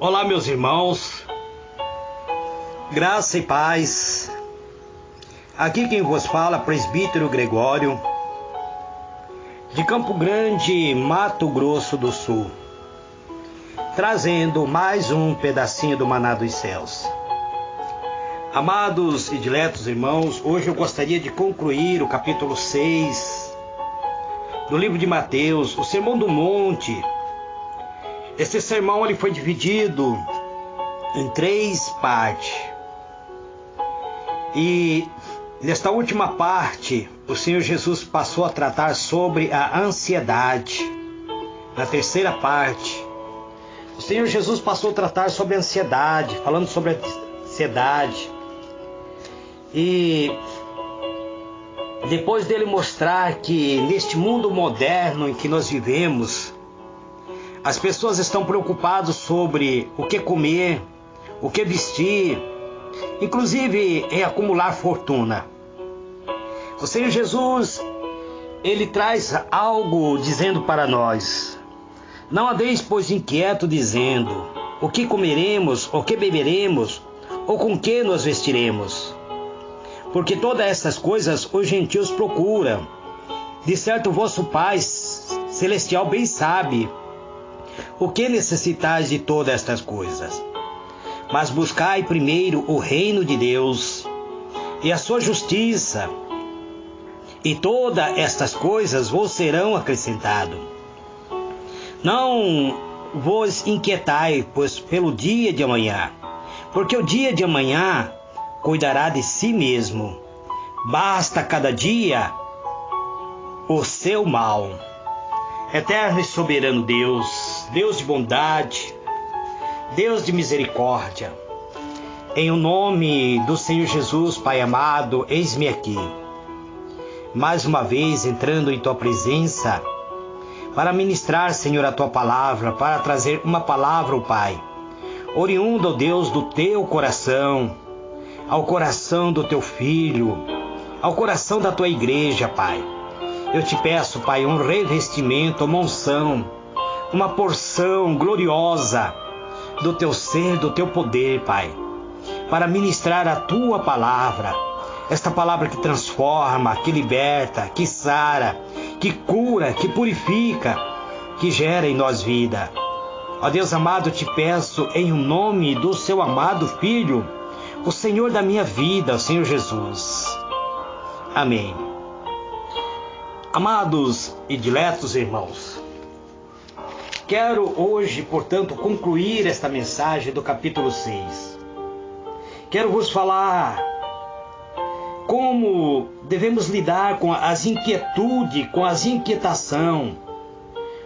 Olá, meus irmãos, graça e paz. Aqui quem vos fala, presbítero Gregório, de Campo Grande, Mato Grosso do Sul, trazendo mais um pedacinho do maná dos céus. Amados e diletos irmãos, hoje eu gostaria de concluir o capítulo 6 do livro de Mateus, o Sermão do Monte. Esse sermão ele foi dividido em 3 partes. E nesta última parte, o Senhor Jesus passou a tratar sobre a ansiedade. Na terceira parte, o Senhor Jesus passou a tratar sobre a ansiedade, falando sobre a ansiedade. E depois dele mostrar que neste mundo moderno em que nós vivemos, as pessoas estão preocupadas sobre o que comer, o que vestir, inclusive em acumular fortuna. O Senhor Jesus, ele traz algo dizendo para nós: não andeis, pois, inquieto, dizendo: o que comeremos, o que beberemos, ou com que nos vestiremos? Porque todas essas coisas os gentios procuram. De certo, vosso Pai celestial bem sabe o que necessitais de todas estas coisas. Mas buscai primeiro o reino de Deus e a sua justiça, e todas estas coisas vos serão acrescentadas. Não vos inquietai, pois, pelo dia de amanhã, porque o dia de amanhã cuidará de si mesmo. Basta cada dia o seu mal. Eterno e soberano Deus, Deus de bondade, Deus de misericórdia, em o nome do Senhor Jesus, Pai amado, eis-me aqui, mais uma vez entrando em Tua presença, para ministrar, Senhor, a Tua palavra, para trazer uma palavra, ó Pai, oriunda, ó Deus, do Teu coração, ao coração do Teu Filho, ao coração da Tua igreja, Pai. Eu te peço, Pai, um revestimento, uma unção, uma porção gloriosa do Teu ser, do Teu poder, Pai, para ministrar a Tua palavra, esta palavra que transforma, que liberta, que sara, que cura, que purifica, que gera em nós vida. Ó Deus amado, eu te peço em nome do Seu amado Filho, o Senhor da minha vida, o Senhor Jesus. Amém. Amados e diletos irmãos, quero hoje, portanto, concluir esta mensagem do capítulo 6. Quero vos falar como devemos lidar com as inquietudes, com as inquietações.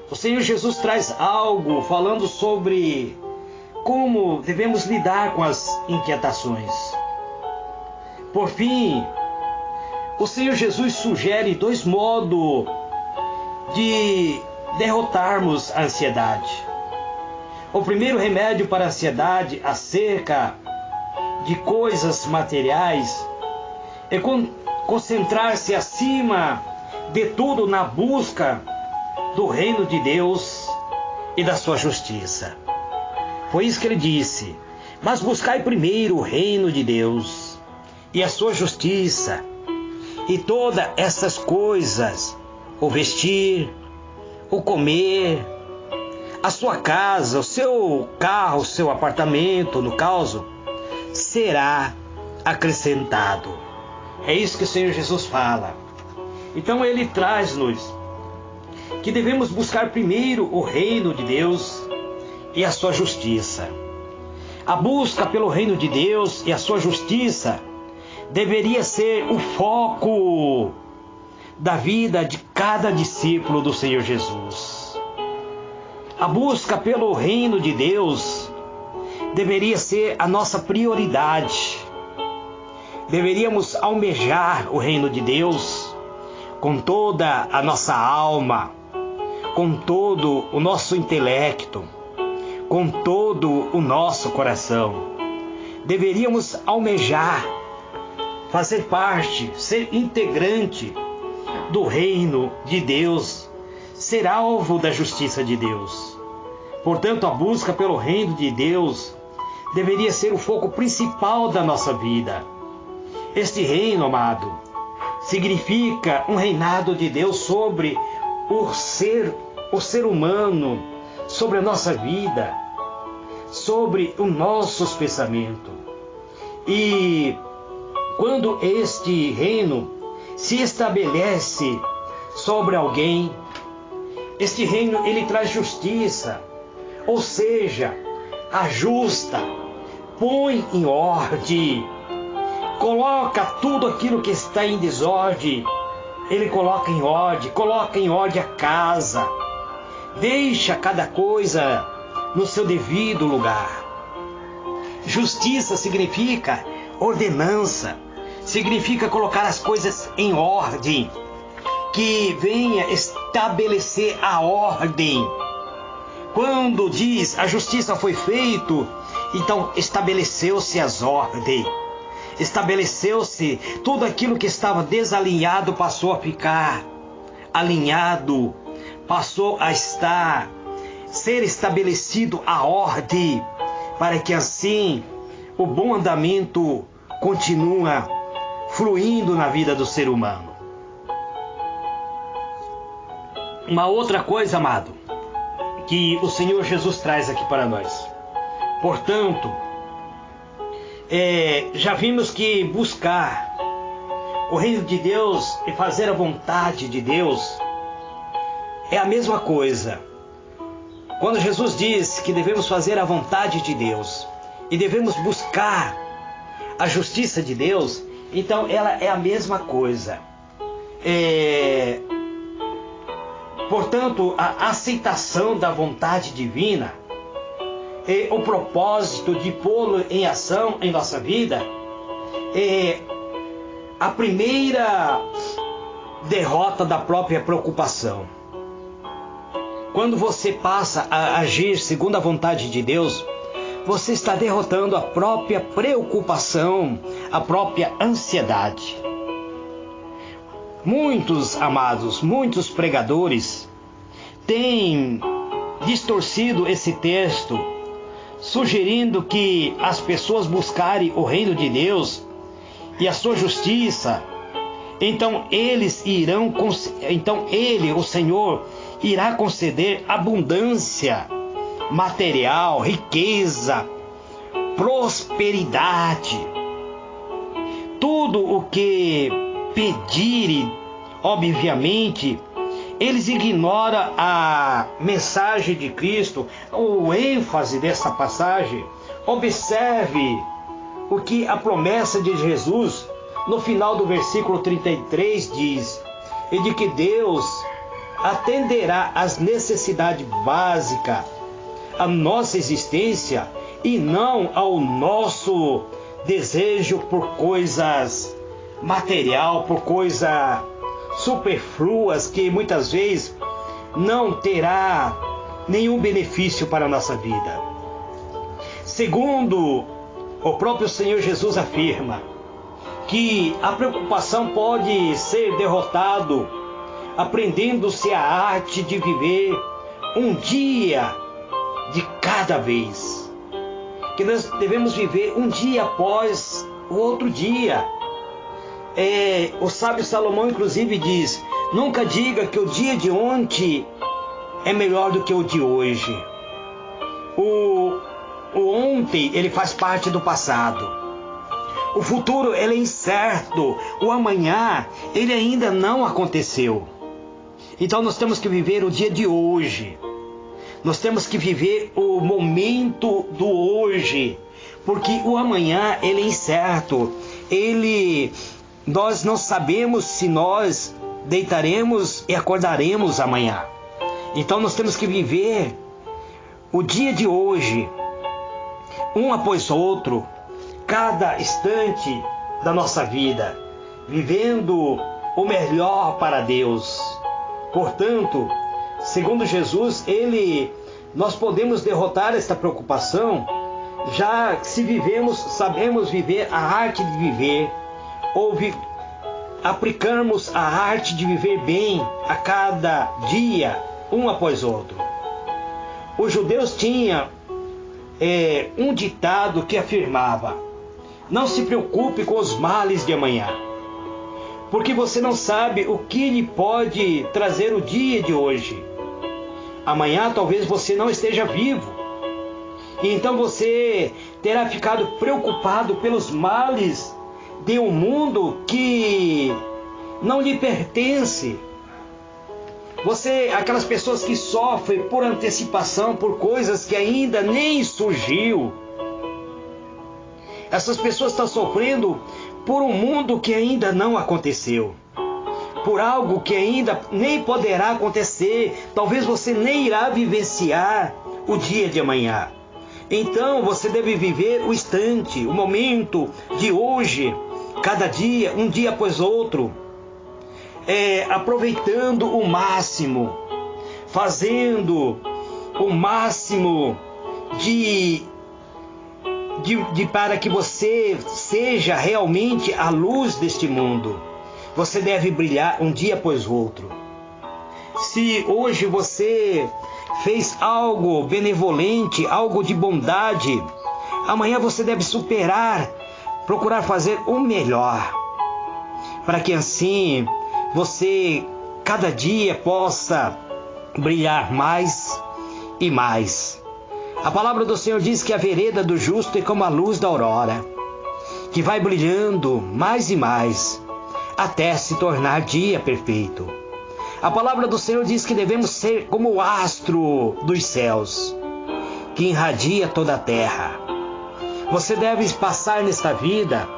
O Senhor Jesus traz algo falando sobre como devemos lidar com as inquietações. Por fim, o Senhor Jesus sugere 2 modos de derrotarmos a ansiedade. O primeiro remédio para a ansiedade acerca de coisas materiais é concentrar-se acima de tudo na busca do reino de Deus e da sua justiça. Foi isso que ele disse: mas buscai primeiro o reino de Deus e a sua justiça, e todas essas coisas, o vestir, o comer, a sua casa, o seu carro, o seu apartamento, no caso, será acrescentado. É isso que o Senhor Jesus fala. Então ele traz-nos que devemos buscar primeiro o reino de Deus e a sua justiça. A busca pelo reino de Deus e a sua justiça deveria ser o foco da vida de cada discípulo do Senhor Jesus. A busca pelo reino de Deus deveria ser a nossa prioridade. Deveríamos almejar o reino de Deus com toda a nossa alma, com todo o nosso intelecto, com todo o nosso coração. Deveríamos almejar fazer parte, ser integrante do reino de Deus, ser alvo da justiça de Deus. Portanto, a busca pelo reino de Deus deveria ser o foco principal da nossa vida. Este reino, amado, significa um reinado de Deus sobre o ser humano, sobre a nossa vida, sobre os nossos pensamentos. E quando este reino se estabelece sobre alguém, este reino ele traz justiça, ou seja, ajusta, põe em ordem, coloca tudo aquilo que está em desordem, ele coloca em ordem a casa, deixa cada coisa no seu devido lugar. Justiça significa ordenança, significa colocar as coisas em ordem, que venha estabelecer a ordem. Quando diz a justiça foi feita, então estabeleceu-se as ordens. Estabeleceu-se tudo aquilo que estava desalinhado passou a ficar alinhado, passou a ser estabelecido a ordem, para que assim o bom andamento continua fluindo na vida do ser humano. Uma outra coisa, amado, que o Senhor Jesus traz aqui para nós. Portanto, já vimos que buscar o reino de Deus e fazer a vontade de Deus é a mesma coisa. Quando Jesus diz que devemos fazer a vontade de Deus e devemos buscar a justiça de Deus, então ela é a mesma coisa. Portanto, a aceitação da vontade divina e o propósito de pô-lo em ação em nossa vida é a primeira derrota da própria preocupação. Quando você passa a agir segundo a vontade de Deus, você está derrotando a própria preocupação, a própria ansiedade. Muitos, amados, muitos pregadores têm distorcido esse texto, sugerindo que as pessoas buscarem o reino de Deus e a sua justiça, então ele, o Senhor, irá conceder abundância material, riqueza, prosperidade. Tudo o que pedirem, obviamente, eles ignoram a mensagem de Cristo, o ênfase dessa passagem. Observe o que a promessa de Jesus, no final do versículo 33, diz: e de que Deus atenderá às necessidades básicas, à nossa existência, e não ao nosso desejo por coisas material, por coisas superfluas que muitas vezes não terá nenhum benefício para a nossa vida. Segundo o próprio Senhor Jesus afirma que a preocupação pode ser derrotada aprendendo-se a arte de viver um dia de cada vez. Que nós devemos viver um dia após o outro dia. O sábio Salomão, inclusive, diz: nunca diga que o dia de ontem é melhor do que o de hoje. O ontem, ele faz parte do passado. O futuro, ele é incerto. O amanhã, ele ainda não aconteceu. Então nós temos que viver o dia de hoje. Nós temos que viver o momento do hoje. Porque o amanhã, ele é incerto. Nós não sabemos se nós deitaremos e acordaremos amanhã. Então nós temos que viver o dia de hoje, um após outro, cada instante da nossa vida, vivendo o melhor para Deus. Portanto, segundo Jesus, nós podemos derrotar esta preocupação, já se sabemos viver a arte de viver, ou aplicamos a arte de viver bem a cada dia, um após outro. os judeus tinham um ditado que afirmava: não se preocupe com os males de amanhã, porque você não sabe o que lhe pode trazer o dia de hoje. Amanhã talvez você não esteja vivo, e então você terá ficado preocupado pelos males de um mundo que não lhe pertence. Aquelas pessoas que sofrem por antecipação, por coisas que ainda nem surgiu. Essas pessoas estão sofrendo por um mundo que ainda não aconteceu, por algo que ainda nem poderá acontecer. Talvez você nem irá vivenciar o dia de amanhã. Então você deve viver o instante, o momento de hoje, cada dia, um dia após outro, aproveitando o máximo, fazendo o máximo para que você seja realmente a luz deste mundo. Você deve brilhar um dia após outro. Se hoje você fez algo benevolente, algo de bondade, amanhã você deve procurar fazer o melhor, para que assim você cada dia possa brilhar mais e mais. A palavra do Senhor diz que a vereda do justo é como a luz da aurora, que vai brilhando mais e mais, até se tornar dia perfeito. A palavra do Senhor diz que devemos ser como o astro dos céus, que irradia toda a terra. Você deve passar nesta vida,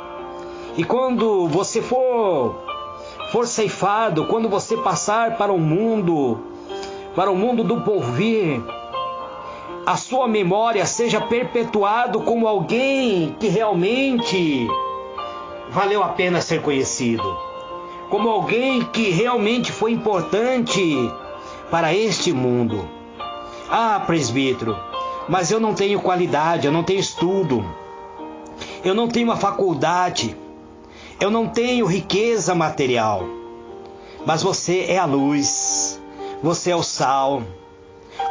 e quando você for ceifado, quando você passar para o mundo do porvir, a sua memória seja perpetuado como alguém que realmente valeu a pena ser conhecido, como alguém que realmente foi importante para este mundo. Ah, presbítero, mas eu não tenho qualidade, eu não tenho estudo, eu não tenho uma faculdade, eu não tenho riqueza material. Mas você é a luz, você é o sal.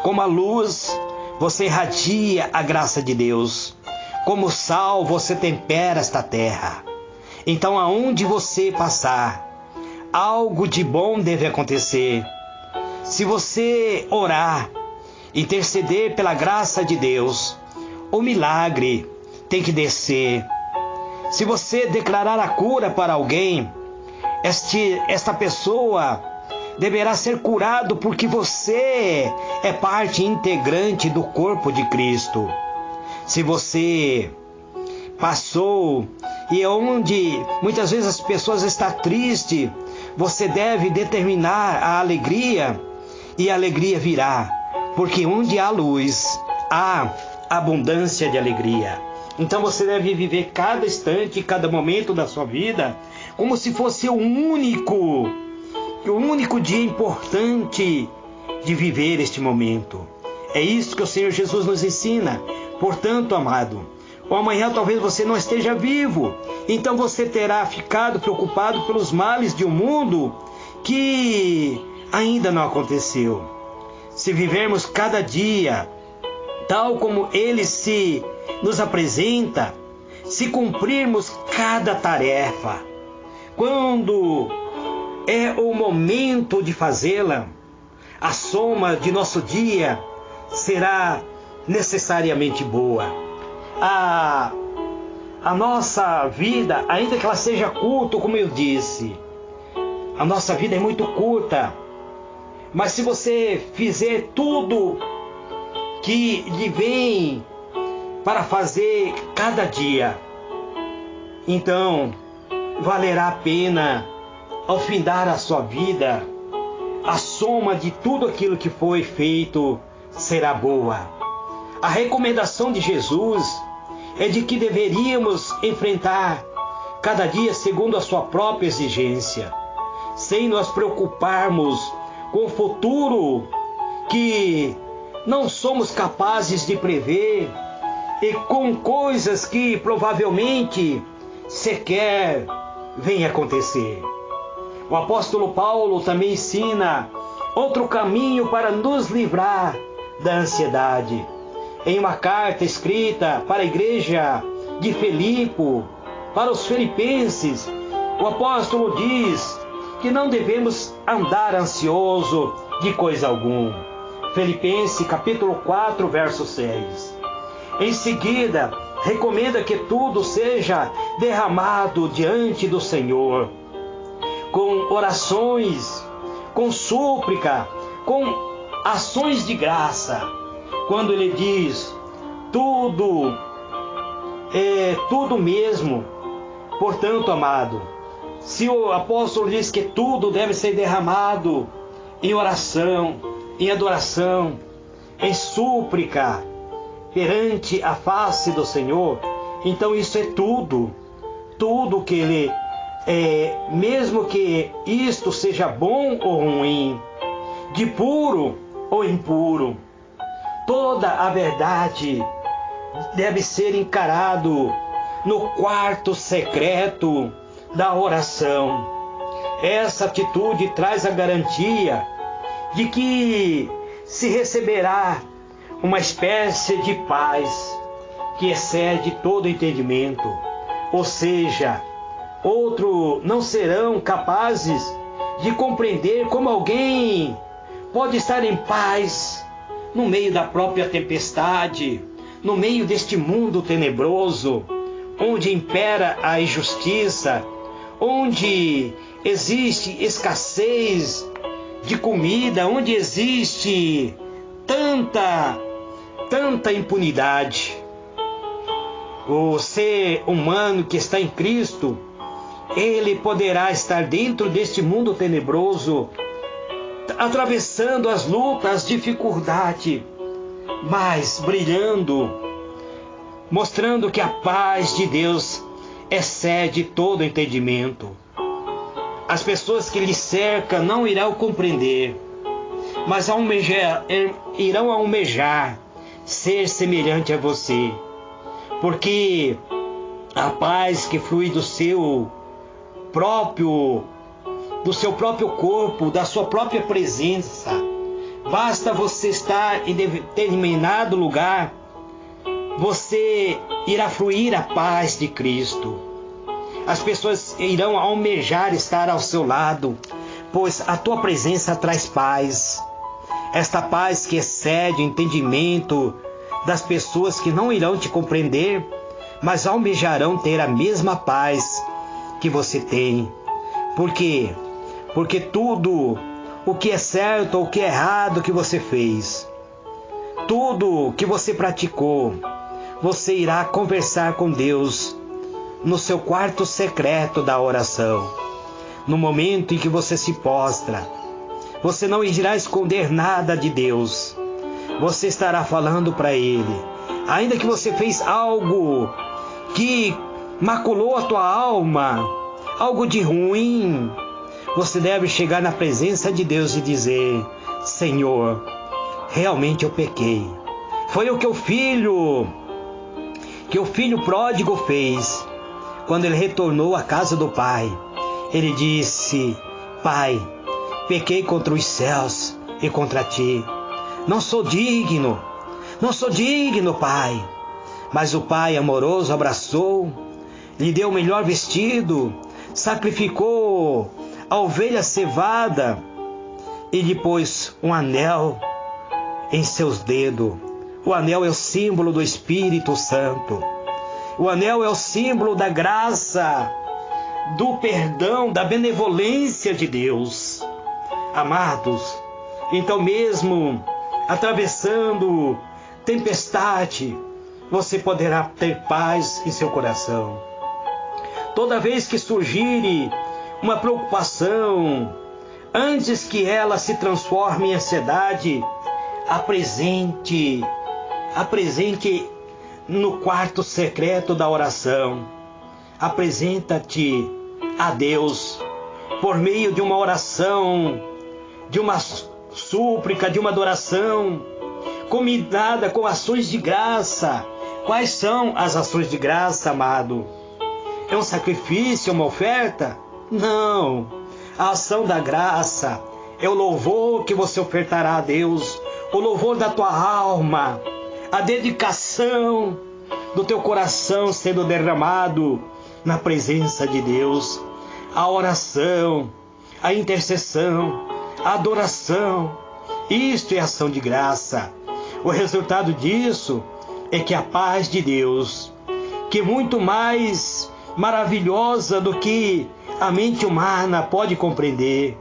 Como a luz, você irradia a graça de Deus. Como sal, você tempera esta terra. Então, aonde você passar, algo de bom deve acontecer. Se você orar, interceder pela graça de Deus, o milagre tem que descer. Se você declarar a cura para alguém, esta pessoa deverá ser curado, porque você é parte integrante do corpo de Cristo. Se você passou e onde muitas vezes as pessoas estão tristes, você deve determinar a alegria, e a alegria virá, porque onde há luz, há abundância de alegria. Então você deve viver cada instante, cada momento da sua vida, como se fosse o único dia importante de viver este momento. É isso que o Senhor Jesus nos ensina. Portanto, amado, o amanhã talvez você não esteja vivo, então você terá ficado preocupado pelos males de um mundo que ainda não aconteceu. Se vivermos cada dia tal como ele se nos apresenta, se cumprirmos cada tarefa, quando é o momento de fazê-la, a soma de nosso dia será necessariamente boa. A nossa vida, ainda que ela seja curta, como eu disse, a nossa vida é muito curta, mas se você fizer tudo que lhe vem para fazer cada dia, então valerá a pena ao findar a sua vida. A soma de tudo aquilo que foi feito será boa. A recomendação de Jesus é de que deveríamos enfrentar cada dia segundo a sua própria exigência, sem nos preocuparmos com o futuro que não somos capazes de prever, e com coisas que provavelmente sequer venham acontecer. O apóstolo Paulo também ensina outro caminho para nos livrar da ansiedade. Em uma carta escrita para a igreja de Filipe, para os filipenses, o apóstolo diz que não devemos andar ansioso de coisa alguma. Filipenses capítulo 4, verso 6. Em seguida, recomenda que tudo seja derramado diante do Senhor, com orações, com súplica, com ações de graça. Quando ele diz tudo mesmo. Portanto, amado, se o apóstolo diz que tudo deve ser derramado em oração, em adoração, em súplica, perante a face do Senhor, então isso é tudo que ele, mesmo que isto seja bom ou ruim, de puro ou impuro, toda a verdade deve ser encarado no quarto secreto da oração. Essa atitude traz a garantia de que se receberá uma espécie de paz que excede todo entendimento. Ou seja, outros não serão capazes de compreender como alguém pode estar em paz no meio da própria tempestade, no meio deste mundo tenebroso, onde impera a injustiça, onde existe escassez de comida, onde existe tanta impunidade. O ser humano que está em Cristo, ele poderá estar dentro deste mundo tenebroso, atravessando as lutas, as dificuldades, mas brilhando, mostrando que a paz de Deus excede todo entendimento. As pessoas que lhe cercam não irão compreender, mas irão almejar ser semelhante a você, porque a paz que flui do seu próprio corpo, da sua própria presença, basta você estar em determinado lugar, você irá fluir a paz de Cristo. As pessoas irão almejar estar ao seu lado, pois a tua presença traz paz. Esta paz que excede o entendimento das pessoas que não irão te compreender, mas almejarão ter a mesma paz que você tem. Por quê? Porque tudo o que é certo ou o que é errado que você fez, tudo que você praticou, você irá conversar com Deus no seu quarto secreto da oração. No momento em que você se prostra, você não irá esconder nada de Deus. Você estará falando para Ele. Ainda que você fez algo que maculou a tua alma, algo de ruim, você deve chegar na presença de Deus e dizer: Senhor, realmente eu pequei. Foi o que o filho pródigo fez. Quando ele retornou à casa do pai, ele disse: Pai, pequei contra os céus e contra ti. Não sou digno, Pai. Mas o pai amoroso abraçou, lhe deu o melhor vestido, sacrificou a ovelha cevada e lhe pôs um anel em seus dedos. O anel é o símbolo do Espírito Santo. O anel é o símbolo da graça, do perdão, da benevolência de Deus. Amados, então mesmo atravessando tempestade, você poderá ter paz em seu coração. Toda vez que surgir uma preocupação, antes que ela se transforme em ansiedade, apresente no quarto secreto da oração. Apresenta-te a Deus por meio de uma oração, de uma súplica, de uma adoração, combinada com ações de graça. Quais são as ações de graça, amado? É um sacrifício, uma oferta? Não. A ação da graça é o louvor que você ofertará a Deus, o louvor da tua alma, a dedicação do teu coração sendo derramado na presença de Deus, a oração, a intercessão, a adoração. Isto é ação de graça. O resultado disso é que a paz de Deus, que é muito mais maravilhosa do que a mente humana pode compreender,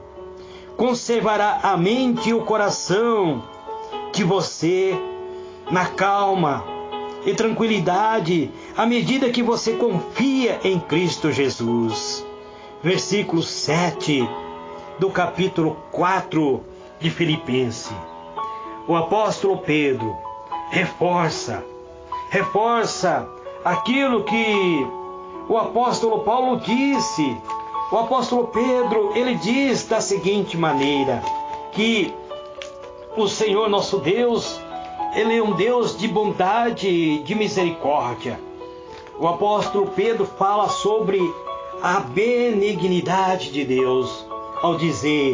conservará a mente e o coração de você na calma e tranquilidade à medida que você confia em Cristo Jesus. Versículo 7 do capítulo 4 de Filipenses. O apóstolo Pedro reforça aquilo que o apóstolo Paulo disse. O apóstolo Pedro, ele diz da seguinte maneira, que o Senhor nosso Deus, ele é um Deus de bondade e de misericórdia. O apóstolo Pedro fala sobre a benignidade de Deus, ao dizer: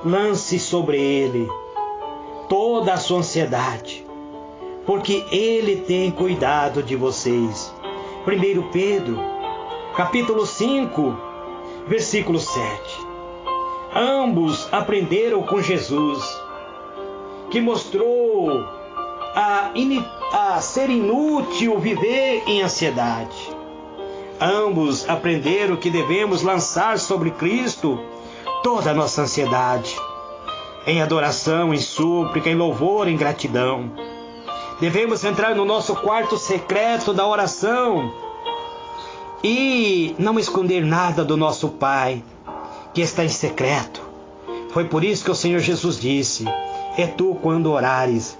lance sobre ele toda a sua ansiedade, porque ele tem cuidado de vocês. 1 Pedro, capítulo 5, versículo 7. Ambos aprenderam com Jesus, que mostrou a ser inútil viver em ansiedade. Ambos aprenderam que devemos lançar sobre Cristo toda a nossa ansiedade, em adoração, em súplica, em louvor, em gratidão. Devemos entrar no nosso quarto secreto da oração e não esconder nada do nosso Pai, que está em secreto. Foi por isso que o Senhor Jesus disse: é tu, quando orares,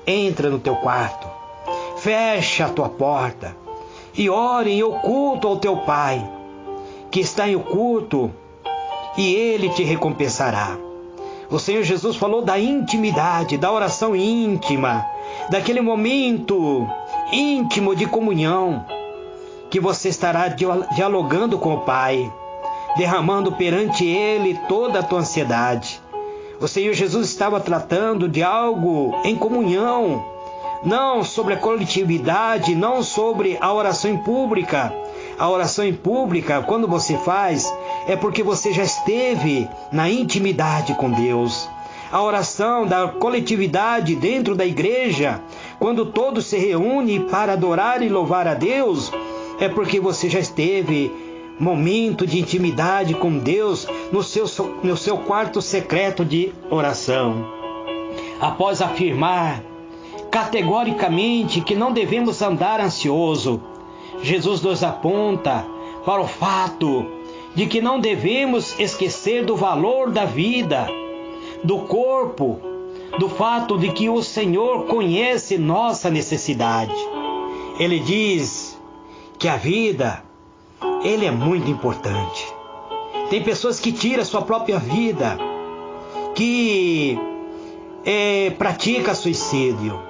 entra no teu quarto, fecha a tua porta e ore em oculto ao teu Pai, que está em oculto, e Ele te recompensará. O Senhor Jesus falou da intimidade, da oração íntima, daquele momento íntimo de comunhão, que você estará dialogando com o Pai, derramando perante Ele toda a tua ansiedade. O Senhor Jesus estava tratando de algo em comunhão, não sobre a coletividade, não sobre a oração em pública. A oração em pública, quando você faz, é porque você já esteve na intimidade com Deus. A oração da coletividade dentro da igreja, quando todos se reúnem para adorar e louvar a Deus, é porque você já esteve momento de intimidade com Deus no seu quarto secreto de oração. Após afirmar categoricamente que não devemos andar ansioso, Jesus nos aponta para o fato de que não devemos esquecer do valor da vida, do corpo, do fato de que o Senhor conhece nossa necessidade. Ele diz que a vida, ele é muito importante. Tem pessoas que tiram a sua própria vida, que pratica suicídio.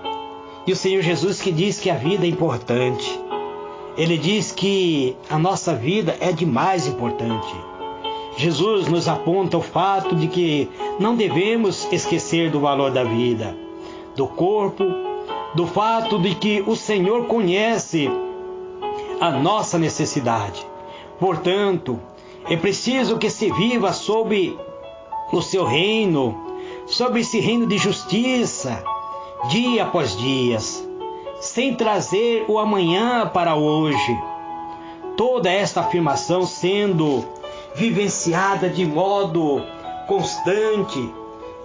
E o Senhor Jesus que diz que a vida é importante. Ele diz que a nossa vida é de mais importante. Jesus nos aponta o fato de que não devemos esquecer do valor da vida, do corpo, do fato de que o Senhor conhece a nossa necessidade. Portanto, é preciso que se viva sob o seu reino, sob esse reino de justiça, dia após dia, sem trazer o amanhã para hoje. Toda esta afirmação sendo vivenciada de modo constante,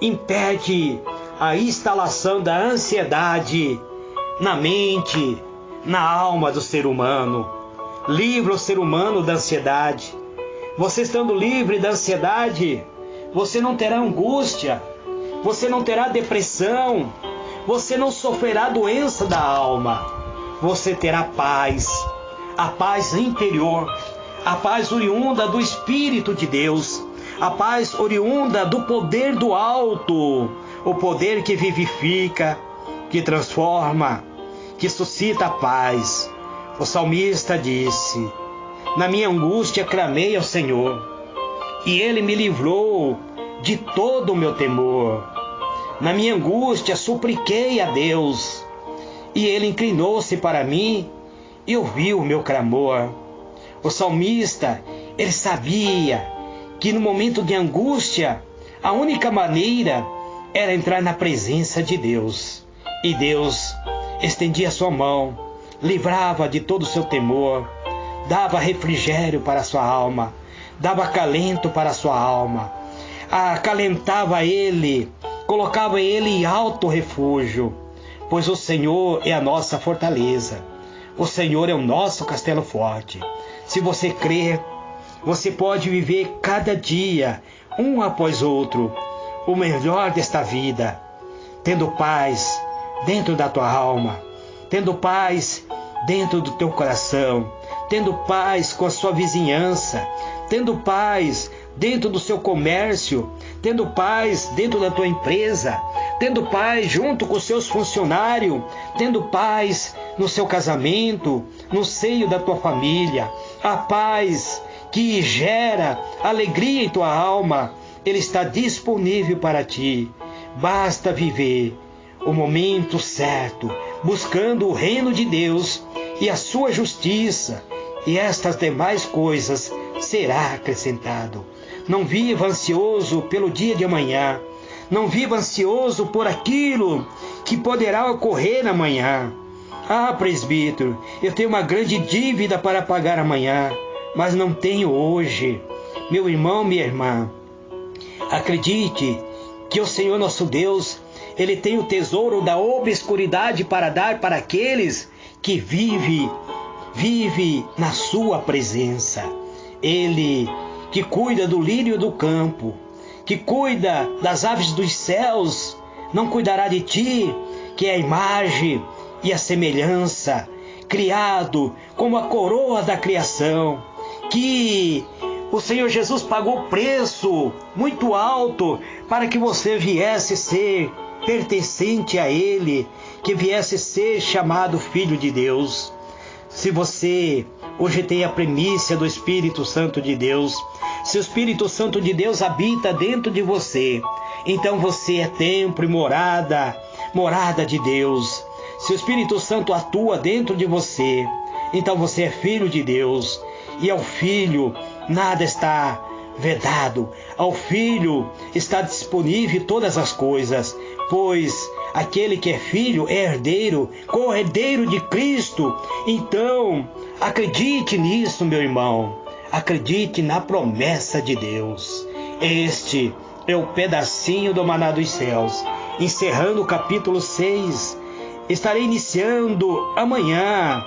impede a instalação da ansiedade na mente, na alma do ser humano. Livra o ser humano da ansiedade. Você estando livre da ansiedade, você não terá angústia, você não terá depressão, você não sofrerá doença da alma. Você terá paz, a paz interior, a paz oriunda do Espírito de Deus, a paz oriunda do poder do alto, o poder que vivifica, que transforma, que suscita a paz. O salmista disse: na minha angústia clamei ao Senhor, e Ele me livrou de todo o meu temor. Na minha angústia, supliquei a Deus, e Ele inclinou-se para mim e ouviu o meu clamor. O salmista, ele sabia que no momento de angústia, a única maneira era entrar na presença de Deus. E Deus estendia sua mão, livrava de todo o seu temor, dava refrigério para a sua alma, dava acalento para a sua alma, acalentava ele, colocava ele em alto refúgio, pois o Senhor é a nossa fortaleza, o Senhor é o nosso castelo forte. Se você crer, você pode viver cada dia, um após outro, o melhor desta vida, tendo paz dentro da tua alma, tendo paz dentro do teu coração, tendo paz com a sua vizinhança, tendo paz dentro do seu comércio, tendo paz dentro da tua empresa, tendo paz junto com os seus funcionários, tendo paz no seu casamento, no seio da tua família. A paz que gera alegria em tua alma, ele está disponível para ti. Basta viver o momento certo, buscando o reino de Deus e a sua justiça, e estas demais coisas será acrescentado. Não viva ansioso pelo dia de amanhã. Não viva ansioso por aquilo que poderá ocorrer amanhã. Ah, presbítero, eu tenho uma grande dívida para pagar amanhã, mas não tenho hoje. Meu irmão, minha irmã, acredite que o Senhor nosso Deus, Ele tem o tesouro da obscuridade para dar para aqueles que vive na sua presença. Ele que cuida do lírio do campo, que cuida das aves dos céus, não cuidará de ti, que é a imagem e a semelhança, criado como a coroa da criação, que o Senhor Jesus pagou preço muito alto para que você viesse ser pertencente a Ele, que viesse ser chamado Filho de Deus. Se você hoje tem a primícia do Espírito Santo de Deus, se o Espírito Santo de Deus habita dentro de você, então você é templo e morada de Deus. Se o Espírito Santo atua dentro de você, então você é filho de Deus. E ao Filho nada está vedado. Ao Filho está disponível todas as coisas, pois aquele que é filho é herdeiro, co-herdeiro de Cristo. Então, acredite nisso, meu irmão. Acredite na promessa de Deus. Este é o pedacinho do Maná dos Céus. Encerrando o capítulo 6. Estarei iniciando amanhã,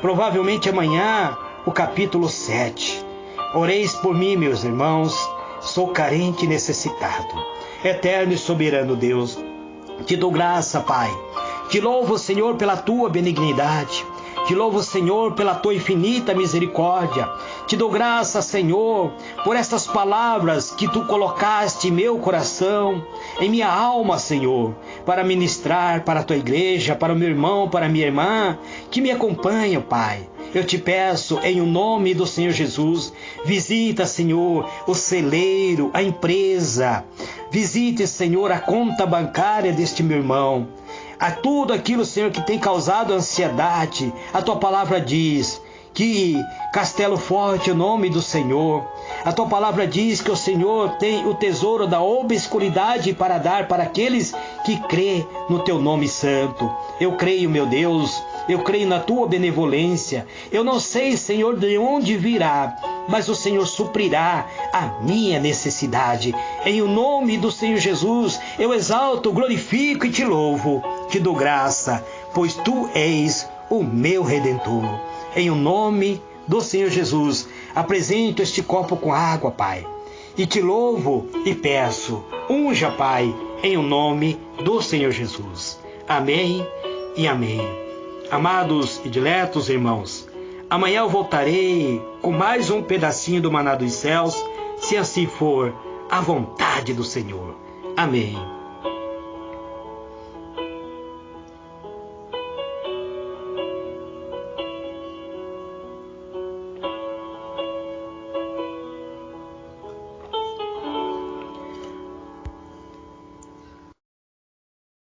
provavelmente amanhã, o capítulo 7. Oreis por mim, meus irmãos. Sou carente e necessitado. Eterno e soberano Deus, te dou graça, Pai. Te louvo, Senhor, pela tua benignidade. Te louvo, Senhor, pela tua infinita misericórdia. Te dou graça, Senhor, por estas palavras que tu colocaste em meu coração, em minha alma, Senhor, para ministrar para a tua igreja, para o meu irmão, para a minha irmã, que me acompanham, Pai. Eu te peço, em nome do Senhor Jesus, visita, Senhor, o celeiro, a empresa. Visite, Senhor, a conta bancária deste meu irmão. A tudo aquilo, Senhor, que tem causado ansiedade. A tua palavra diz que castelo forte é o nome do Senhor. A tua palavra diz que o Senhor tem o tesouro da obscuridade para dar para aqueles que crê no teu nome santo. Eu creio, meu Deus, eu creio na tua benevolência. Eu não sei, Senhor, de onde virá, mas o Senhor suprirá a minha necessidade. Em o nome do Senhor Jesus, eu exalto, glorifico e te louvo. Te dou graça, pois tu és o meu Redentor. Em o nome do Senhor Jesus, apresento este copo com água, Pai, e te louvo e peço, unja, Pai, em o nome do Senhor Jesus. Amém e amém. Amados e diletos irmãos, amanhã eu voltarei com mais um pedacinho do Maná dos Céus, se assim for a vontade do Senhor. Amém.